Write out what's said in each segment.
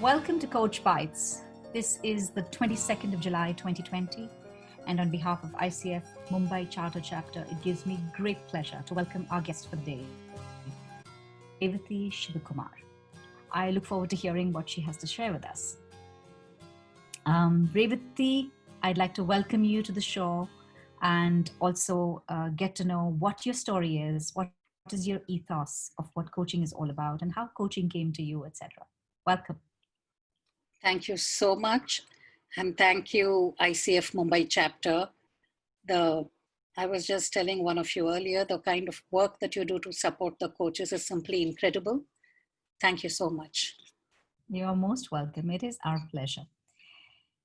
Welcome to Coach Bites. This is the 22nd of July 2020, and on behalf of ICF Mumbai Charter Chapter, it gives me great pleasure to welcome our guest for the day, Revathi Shivakumar. I look forward to hearing what she has to share with us. Revathi, I'd like to welcome you to the show and also get to know what your story is, what is your ethos of what coaching is all about, and how coaching came to you, etc. Welcome. Thank you so much. And thank you, ICF Mumbai Chapter. I was just telling one of you earlier, the kind of work that you do to support the coaches is simply incredible. Thank you so much. You're most welcome. It is our pleasure.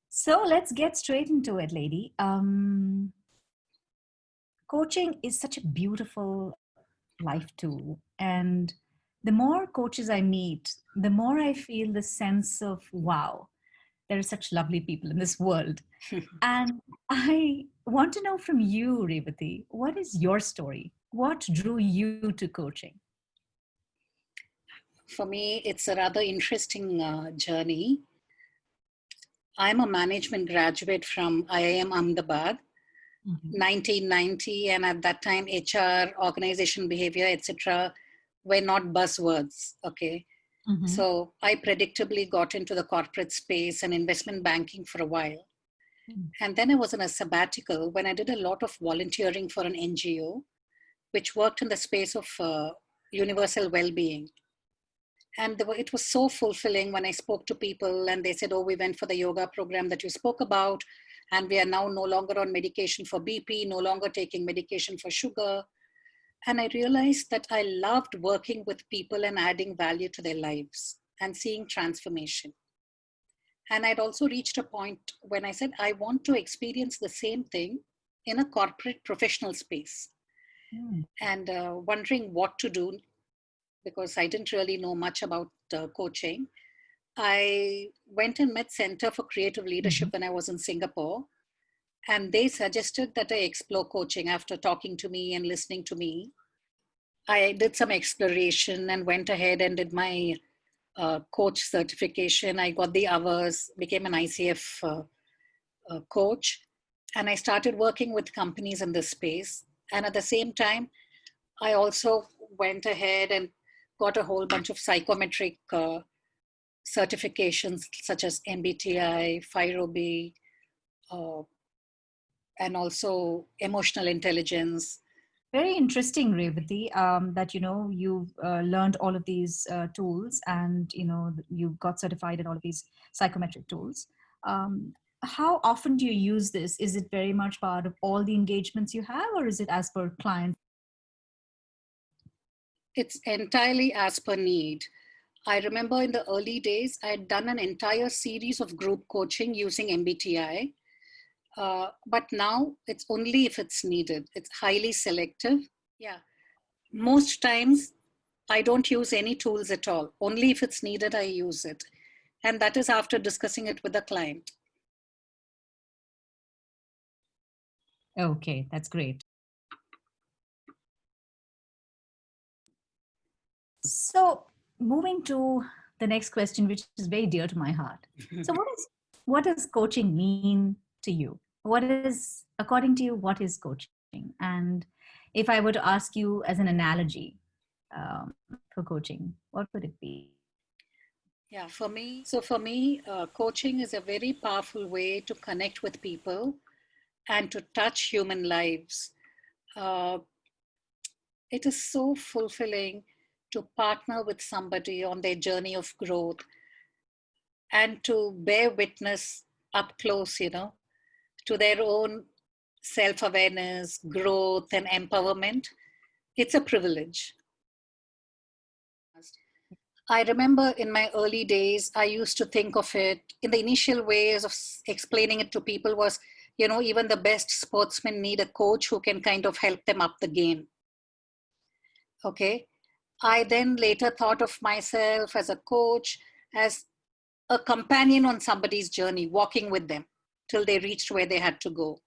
So let's get straight into it, lady. Coaching is such a beautiful life tool. And the more coaches I meet, the more I feel the sense of, wow, there are such lovely people in this world. And I want to know from you, Revathi, what is your story? What drew you to coaching? For me, it's a rather interesting journey. I'm a management graduate from IIM Ahmedabad, 1990, and at that time, HR, organization behavior, etc., were not buzzwords. Okay, so I predictably got into the corporate space and investment banking for a while, and then I was in a sabbatical when I did a lot of volunteering for an NGO, which worked in the space of universal well-being. And it was so fulfilling when I spoke to people and they said, oh, we went for the yoga program that you spoke about, and we are now no longer on medication for BP, no longer taking medication for sugar. And I realized that I loved working with people and adding value to their lives and seeing transformation. And I'd also reached a point when I said, I want to experience the same thing in a corporate professional space. And wondering what to do, because I didn't really know much about coaching. I went and met Center for Creative Leadership when I was in Singapore, and they suggested that I explore coaching after talking to me and listening to me. I did some exploration and went ahead and did my coach certification. I got the hours, became an ICF coach, and I started working with companies in this space. And at the same time, I also went ahead and got a whole bunch of psychometric certifications such as MBTI, FIRO-B, and also emotional intelligence. Very interesting, Revathi, that, you've learned all of these tools and, you got certified in all of these psychometric tools. How often do you use this? Is it very much part of all the engagements you have, or is it as per client? It's entirely as per need. I remember in the early days, I had done an entire series of group coaching using MBTI. But now it's only if it's needed. It's highly selective. Yeah. Most times I don't use any tools at all. Only if it's needed, I use it. And that is after discussing it with the client. Okay, that's great. So moving to the next question, which is very dear to my heart. So what does coaching mean to you? According to you, what is coaching? And if I were to ask you as an analogy for coaching, what would it be? Yeah, for me, coaching is a very powerful way to connect with people and to touch human lives. It is so fulfilling to partner with somebody on their journey of growth and to bear witness up close, to their own self-awareness, growth, and empowerment. It's a privilege. I remember in my early days, I used to think of it in the initial ways of explaining it to people was, even the best sportsmen need a coach who can kind of help them up the game. Okay. I then later thought of myself as a coach, as a companion on somebody's journey, walking with them till they reached where they had to go.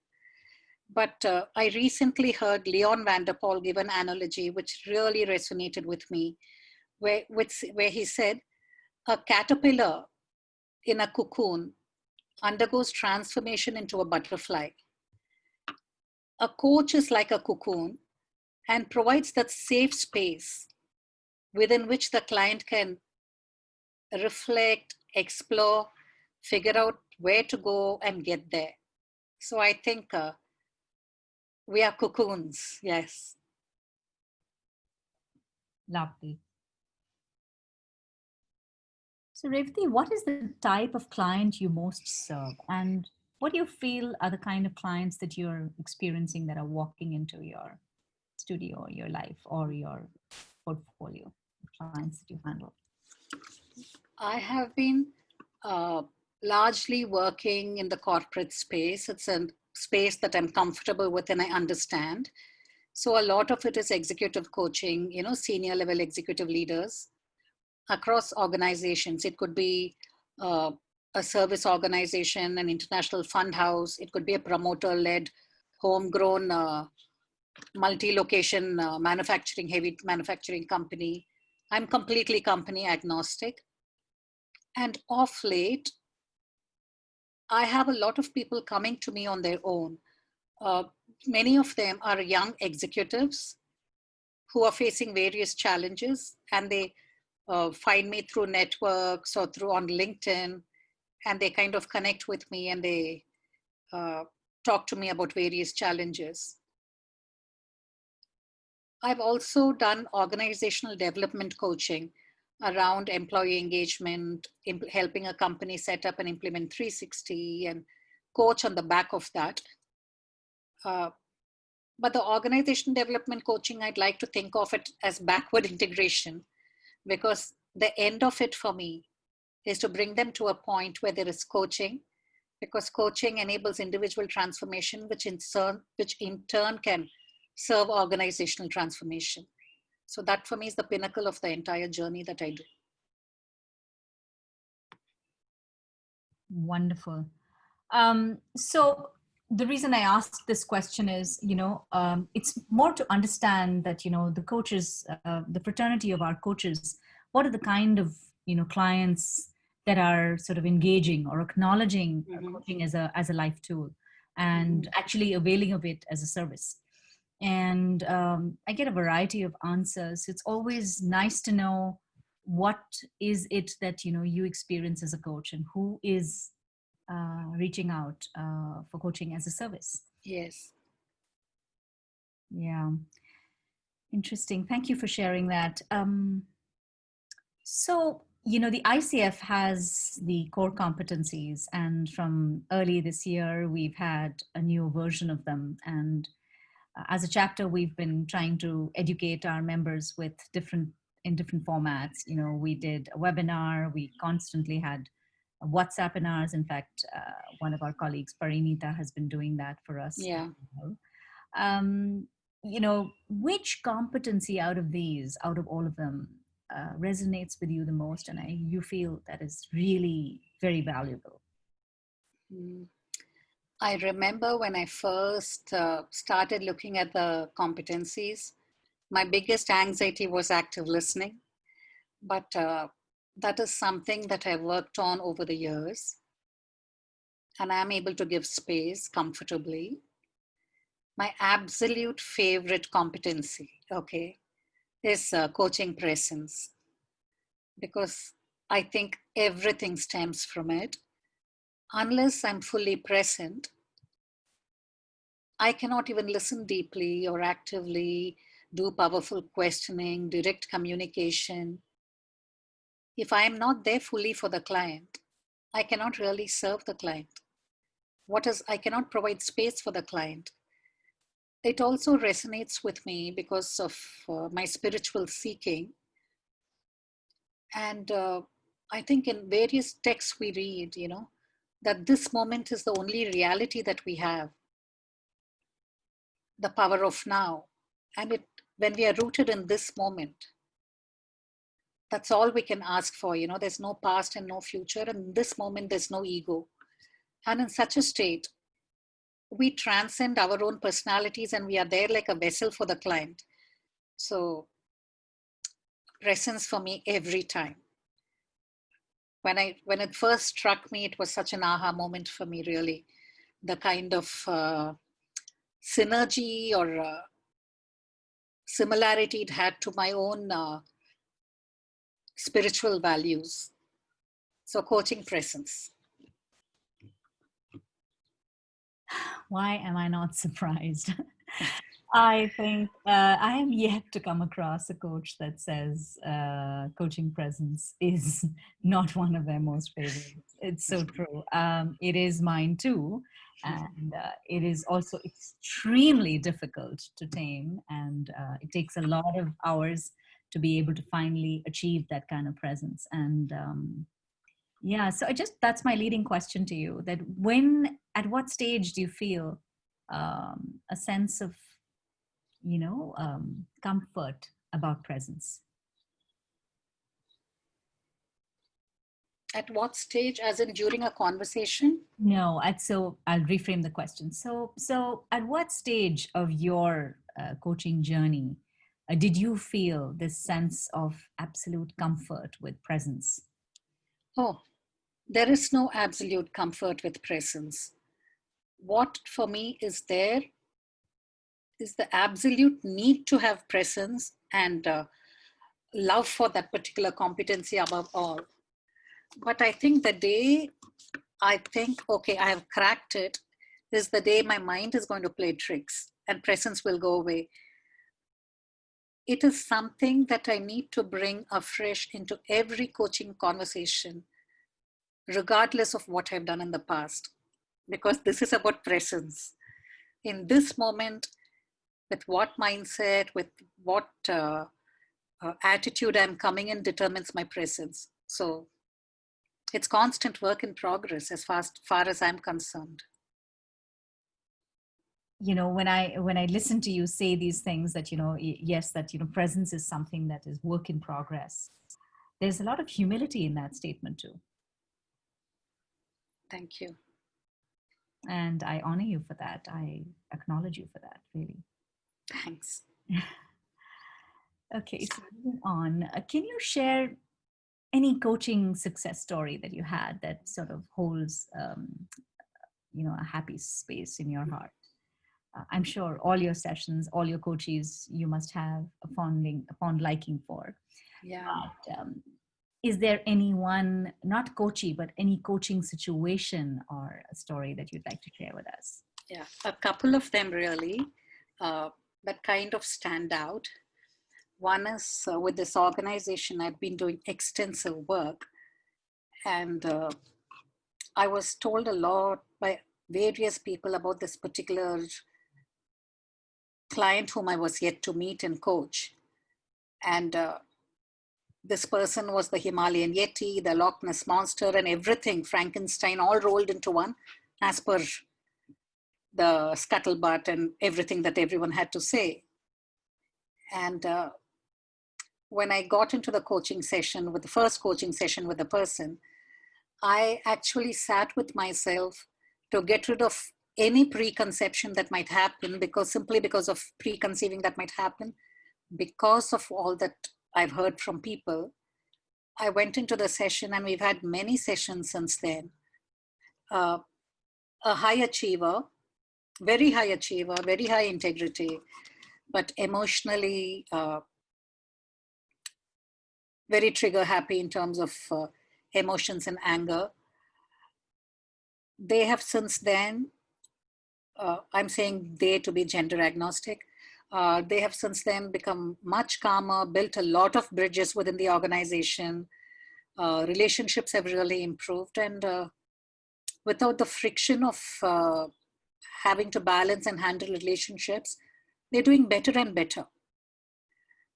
But I recently heard Leon Vanderpool give an analogy which really resonated with me, where he said, a caterpillar in a cocoon undergoes transformation into a butterfly. A coach is like a cocoon and provides that safe space within which the client can reflect, explore, figure out where to go and get there. So I think we are cocoons, yes. Lovely. So, Revathi, what is the type of client you most serve? And what do you feel are the kind of clients that you're experiencing that are walking into your studio, your life, or your portfolio of clients that you handle? I have been uh, largely working in the corporate space. It's a space that I'm comfortable with and I understand. So a lot of it is executive coaching, senior level executive leaders across organizations. It could be uh, a service organization, an international fund house. It could be a promoter-led, homegrown, multi-location heavy manufacturing company. I'm completely company agnostic. And of late, I have a lot of people coming to me on their own. Uh, Many of them are young executives who are facing various challenges, and they find me through networks or through on LinkedIn, and they kind of connect with me and they uh, talk to me about various challenges. I've also done organizational development coaching around employee engagement, helping a company set up and implement 360 and coach on the back of that. Uh, but the organization development coaching, I'd like to think of it as backward integration, because the end of it for me is to bring them to a point where there is coaching, because coaching enables individual transformation, which in turn can serve organizational transformation. So that for me is the pinnacle of the entire journey that I do. Wonderful. So the reason I asked this question is, it's more to understand that, the coaches, the fraternity of our coaches, what are the kind of, clients that are sort of engaging or acknowledging coaching as a life tool and actually availing of it as a service. And I get a variety of answers. It's always nice to know what is it that, you experience as a coach and who is reaching out for coaching as a service. Yes. Yeah. Interesting. Thank you for sharing that. So, the ICF has the core competencies, and from early this year, we've had a new version of them. And as a chapter, we've been trying to educate our members with different formats. We did a webinar. We constantly had WhatsApp webinars. In fact, one of our colleagues, Parinita, has been doing that for us. Yeah. Um, which competency out of all of them, resonates with you the most, and you feel that is really very valuable? I remember when I first started looking at the competencies, my biggest anxiety was active listening. But that is something that I worked on over the years, and I'm able to give space comfortably. My absolute favorite competency, okay, is coaching presence, because I think everything stems from it. Unless I'm fully present, I cannot even listen deeply or actively, do powerful questioning, direct communication. If I am not there fully for the client, I cannot really serve the client. I cannot provide space for the client. It also resonates with me because of my spiritual seeking. And I think in various texts we read, that this moment is the only reality that we have, the power of now. And when we are rooted in this moment, that's all we can ask for. There's no past and no future. And in this moment, there's no ego. And in such a state, we transcend our own personalities and we are there like a vessel for the client. So presence for me every time. when it first struck me, it was such an aha moment for me, really. The kind of synergy or similarity it had to my own spiritual values. So coaching presence. Why am I not surprised? I think I am yet to come across a coach that says coaching presence is not one of their most favorites. It's so true. It is mine too. And it is also extremely difficult to tame. And it takes a lot of hours to be able to finally achieve that kind of presence. And yeah, so that's my leading question to you, that at what stage do you feel a sense of comfort about presence? At what stage, as in during a conversation? No, so I'll reframe the question. So at what stage of your coaching journey did you feel this sense of absolute comfort with presence? Oh, there is no absolute comfort with presence. What for me is there is the absolute need to have presence and love for that particular competency above all. But I think the day I think, okay, I have cracked it, is the day my mind is going to play tricks and presence will go away. It is something that I need to bring afresh into every coaching conversation, regardless of what I've done in the past, because this is about presence. In this moment, with what mindset, with what attitude I'm coming in determines my presence. So it's constant work in progress as far as I'm concerned. When I listen to you say these things, that yes, that presence is something that is work in progress, there's a lot of humility in that statement too. Thank you. And I honor you for that. I acknowledge you for that, really. Thanks. Okay, so moving on, can you share any coaching success story that you had that sort of holds a happy space in your heart? I'm sure all your sessions, all your coaches, you must have a fond liking for. Yeah. But, is there anyone, not coachy, but any coaching situation or a story that you'd like to share with us? Yeah, a couple of them really that kind of stand out. One is with this organization, I've been doing extensive work, and I was told a lot by various people about this particular client whom I was yet to meet and coach. And this person was the Himalayan Yeti, the Loch Ness Monster, and everything, Frankenstein, all rolled into one, as per the scuttlebutt and everything that everyone had to say. And when I got into the coaching session, with the first coaching session with the person, I actually sat with myself to get rid of any preconception that might happen, simply because of preconceiving that might happen, because of all that I've heard from people. I went into the session, and we've had many sessions since then. A high achiever, very high integrity, but emotionally very trigger happy in terms of emotions and anger. They have since then, I'm saying they to be gender agnostic, they have since then become much calmer, built a lot of bridges within the organization. Relationships have really improved, and without the friction of having to balance and handle relationships, they're doing better and better.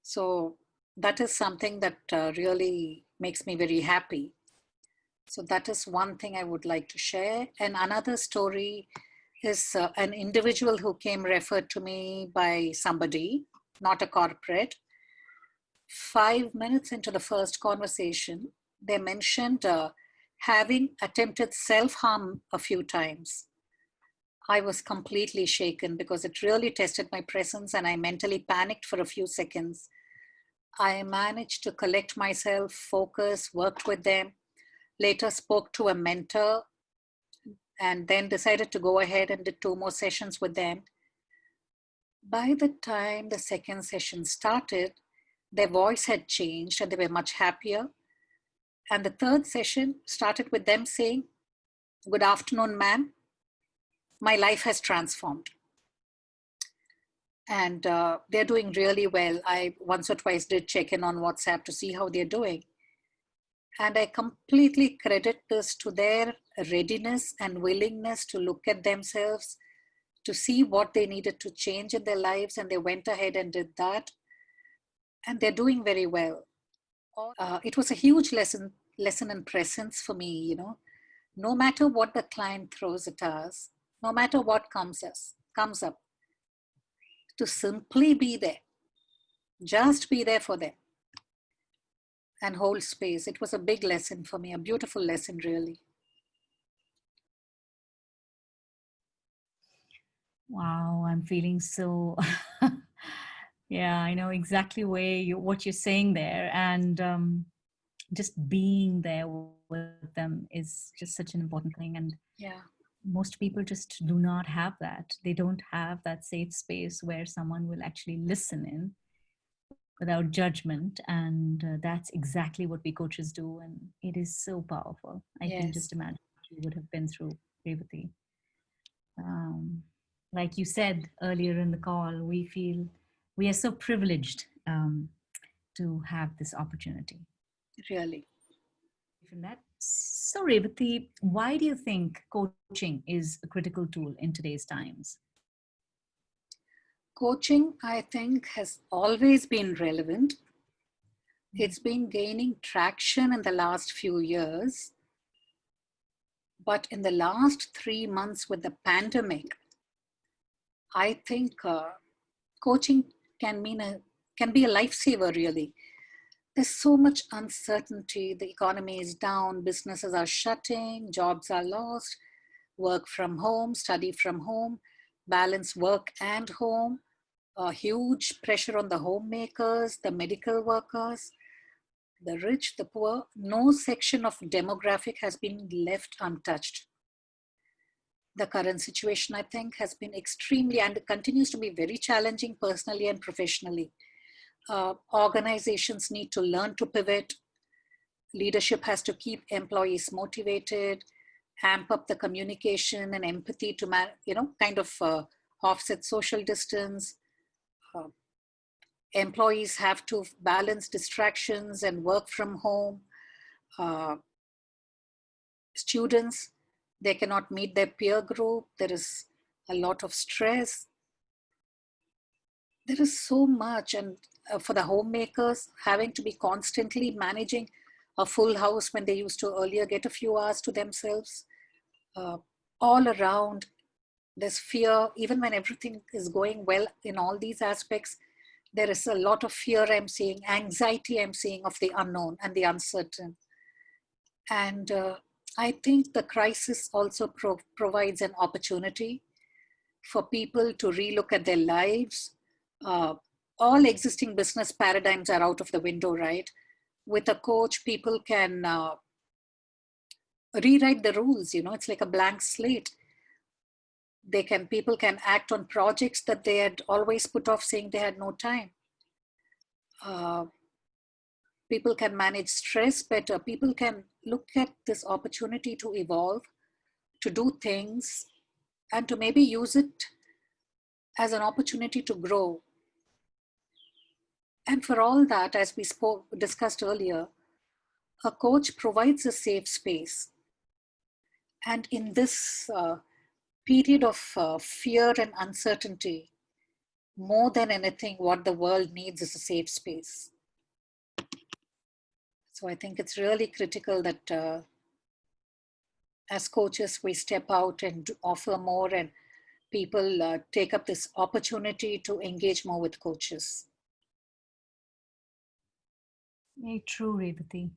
So that is something that really makes me very happy. So that is one thing I would like to share. And another story is an individual who came referred to me by somebody, not a corporate. 5 minutes into the first conversation, they mentioned having attempted self-harm a few times. I was completely shaken because it really tested my presence, and I mentally panicked for a few seconds. I managed to collect myself, focus, worked with them. later spoke to a mentor, and then decided to go ahead and did 2 more sessions with them. By the time the second session started, their voice had changed and they were much happier. And the third session started with them saying, "Good afternoon, ma'am. My life has transformed." And they're doing really well. I once or twice did check in on WhatsApp to see how they're doing. And I completely credit this to their readiness and willingness to look at themselves, to see what they needed to change in their lives. And they went ahead and did that. And they're doing very well. It was a huge lesson in presence for me, you know. No matter what the client throws at us, no matter what comes up, to simply be there, just be there for them and hold space. It was a big lesson for me, a beautiful lesson, really. Wow, I'm feeling so. Yeah, I know exactly what you're saying there, and just being there with them is just such an important thing. And Yeah. most people just do not have that. They don't have that safe space where someone will actually listen in without judgment, and that's exactly what we coaches do, and it is so powerful. I can Yes. just imagine what you would have been through, Revati. um, like you said earlier in the call, we feel we are so privileged to have this opportunity. Really. From that, so Revati, why do you think coaching is a critical tool in today's times? Coaching, I think, has always been relevant. Mhm. It's been gaining traction in the last few years. But in the last 3 months with the pandemic, I think coaching can be a lifesaver, really. There's so much uncertainty. The economy is down, businesses are shutting, jobs are lost, work from home, study from home, balance work and home, a huge pressure on the homemakers, the medical workers, the rich, the poor. No section of demographic has been left untouched. The current situation, I think, has been extremely and continues to be very challenging personally and professionally. Organizations need to learn to pivot. Leadership has to keep employees motivated, amp up the communication and empathy to kind of offset social distance. Uh, Employees have to balance distractions and work from home. Uh, Students, they cannot meet their peer group. There is a lot of stress. There is so much. And for the homemakers, having to be constantly managing a full house when they used to earlier get a few hours to themselves. uh, all around, there's fear. Even when everything is going well in all these aspects, there is a lot of fear I'm seeing, anxiety I'm seeing of the unknown and the uncertain. And I think the crisis also provides an opportunity for people to relook at their lives. Uh, all existing business paradigms are out of the window, right? With a coach, people can rewrite the rules. You know, it's like a blank slate. People can act on projects that they had always put off, saying they had no time. Uh, People can manage stress better. People can look at this opportunity to evolve, to do things, and to maybe use it as an opportunity to grow. And for all that, as we discussed earlier, a coach provides a safe space. And in this period of fear and uncertainty, more than anything, what the world needs is a safe space. So I think it's really critical that as coaches, we step out and offer more, and people take up this opportunity to engage more with coaches. Very true, Revati.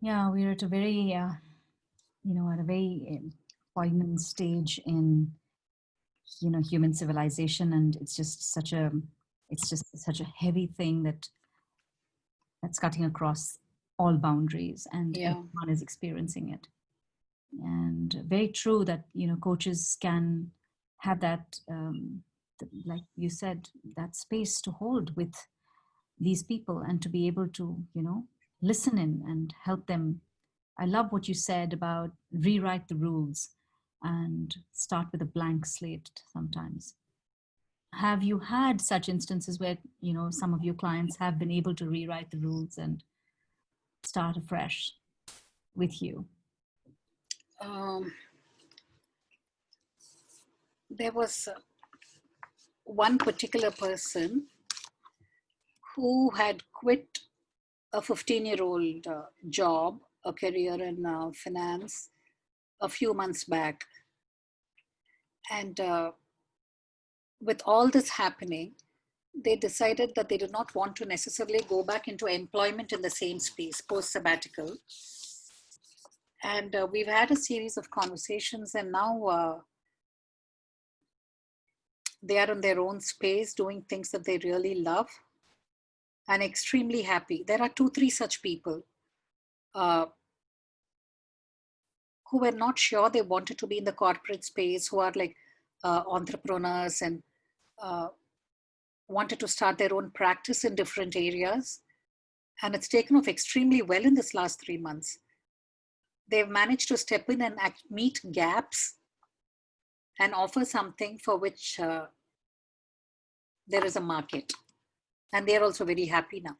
Yeah, we're at a very, at a very poignant stage in, human civilization, and it's just such a heavy thing that's cutting across all boundaries, and Yeah. everyone is experiencing it. And very true that, coaches can have that, like you said, that space to hold with these people and to be able to, listen in and help them. I love what you said about rewrite the rules and start with a blank slate sometimes. Have you had such instances where, some of your clients have been able to rewrite the rules and start afresh with you? Um, there was one particular person who had quit a 15-year-old job, a career in finance, a few months back. And with all this happening, they decided that they did not want to necessarily go back into employment in the same space post sabbatical. And we've had a series of conversations, and now they are in their own space doing things that they really love and extremely happy. There are 2, 3 such people uh, who were not sure they wanted to be in the corporate space, who are like entrepreneurs and wanted to start their own practice in different areas. And it's taken off extremely well in this last 3 months. They've managed to step in and meet gaps and offer something for which there is a market. And they're also very happy now.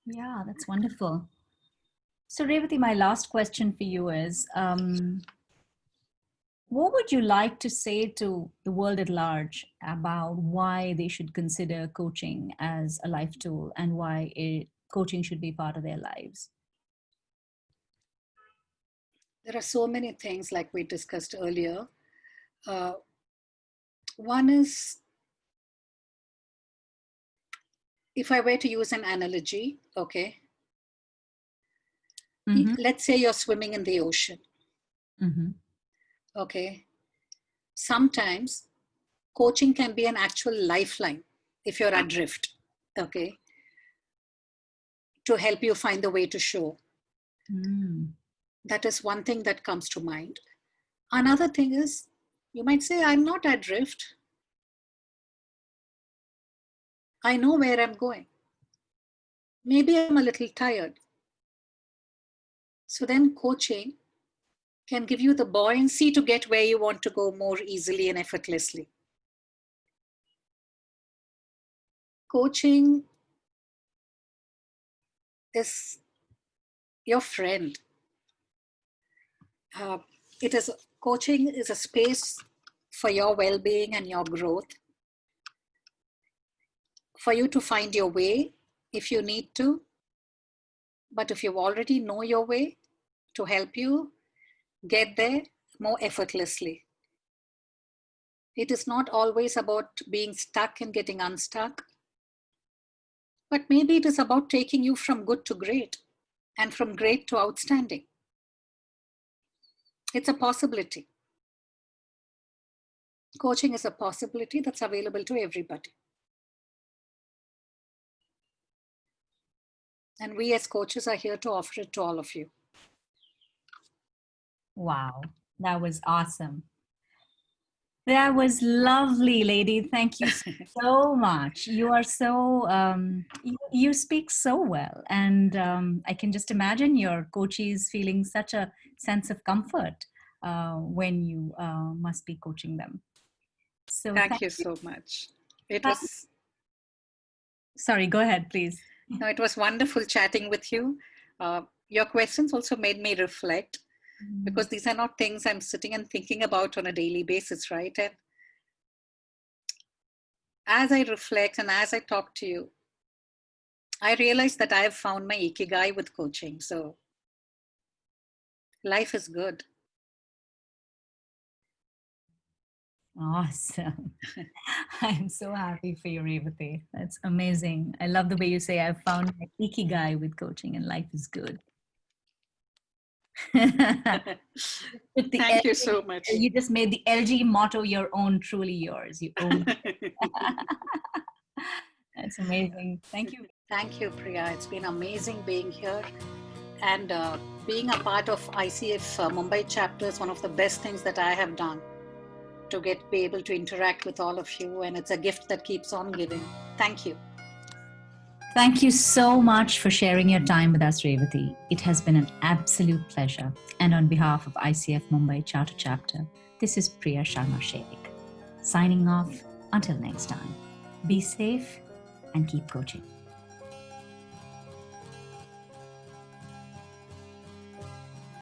Yeah, that's wonderful. So Revathi, my last question for you is, what would you like to say to the world at large about why they should consider coaching as a life tool and why coaching should be part of their lives? There are so many things like we discussed earlier. One is, if I were to use an analogy, okay, let's say you're swimming in the ocean. Okay. Sometimes coaching can be an actual lifeline if you're adrift, okay, to help you find the way to shore. That is one thing that comes to mind. Another thing is, you might say, I'm not adrift. I know where I'm going. Maybe I'm a little tired. So then coaching can give you the buoyancy to get where you want to go more easily and effortlessly. Coaching is your friend. Coaching is a space for your well-being and your growth, for you to find your way if you need to. But if you already know your way, to help you get there more effortlessly. It is not always about being stuck and getting unstuck, but maybe it is about taking you from good to great and from great to outstanding. It's a possibility. Coaching is a possibility that's available to everybody. And we as coaches are here to offer it to all of you. Wow, that was awesome. That was lovely, lady. Thank you so much. You are so, you speak so well. And I can just imagine your coaches feeling such a sense of comfort when you must be coaching them. So thank you so much. It was... Sorry, go ahead, please. No, it was wonderful chatting with you. Your questions also made me reflect, because these are not things I'm sitting and thinking about on a daily basis, right? And as I reflect and as I talk to you, I realize that I have found my ikigai with coaching. So life is good. Awesome. I'm so happy for you, Revathi. That's amazing. I love the way you say I've found my ikigai with coaching and life is good. Thank you so much. You just made the LG motto your own, truly yours. You own it. It's amazing. Thank you. Thank you, Priya. It's been amazing being here. And being a part of ICF Mumbai Chapter is one of the best things that I have done to be able to interact with all of you. And it's a gift that keeps on giving. Thank you. Thank you so much for sharing your time with us, Revathi. It has been an absolute pleasure. And on behalf of ICF Mumbai Charter Chapter, this is Priya Sharma Shaikh. Signing off until next time. Be safe and keep coaching.